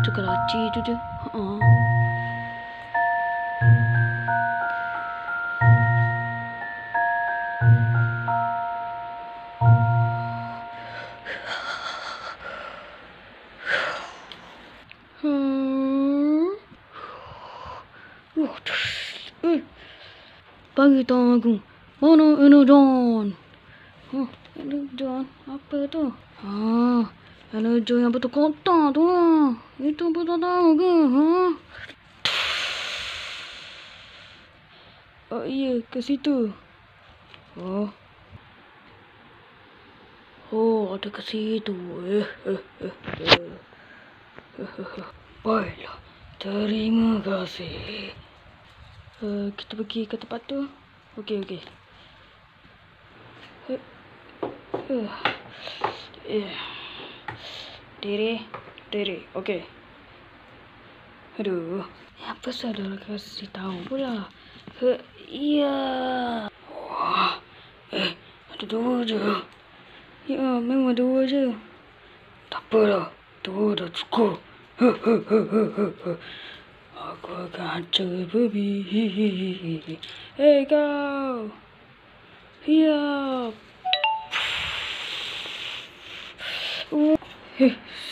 tu Karachi tu je. Bagi tahu aku, mana ini John? Ini John apa tu? Ini John yang betul kota tu lah. Itu betul tahu ke? Oh iya, ke situ. Oh, ada ke situ. Baiklah, terima kasih. Kita pergi ke tempat tu. Okey. Diri. Okey. Aduh, apa saudara kasih tahu pula? Iya. Wah, ada 2 je. Ya, memang 2 je. Tak apalah, 2 dah cukup. Aku akan hancur babi. Hei kau. Hiap.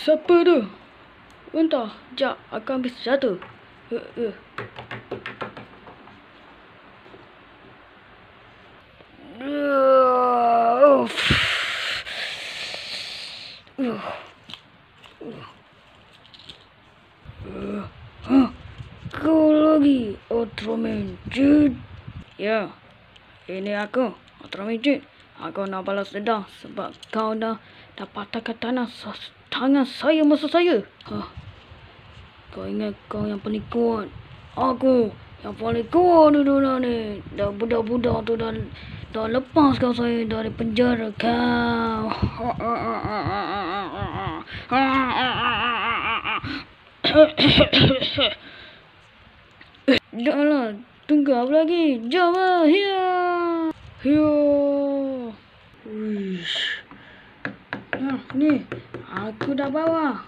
Siapa tu? Entah, sekejap. Aku ambil senjata. Kau lagi, Ultraman Jet. Ya, ini aku, Ultraman Jet. Aku nak balas dendam sebab kau dah patahkan tangan saya musuh saya. Kau ingat kau yang paling kuat? Aku yang paling kuat di dunia ni. Dah budak-budak tu dah lepaskan saya dari penjara kau. Janganlah, tunggu apa lagi? Jom lah, hiya. Wish. Ni, aku dah bawa.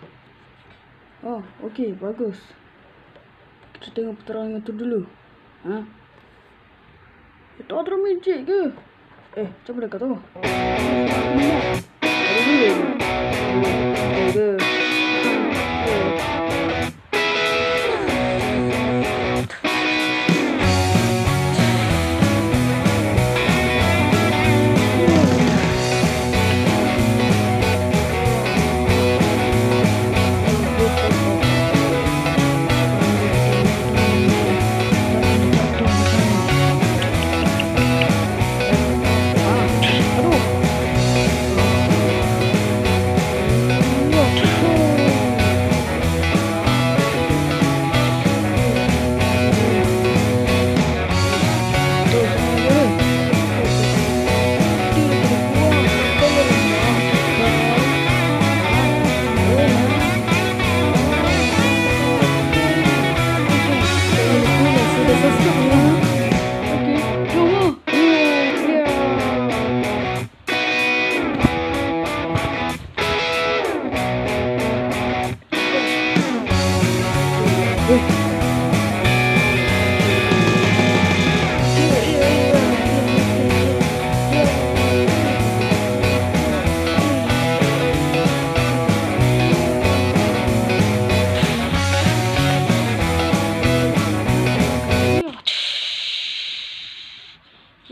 Oh, okey, bagus. Kita tengok peterangan tu dulu. Itu Ultraman Jet ke? Macam mana kau tahu?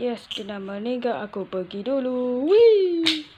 Yes, tidak meninggal, aku pergi dulu. Wih.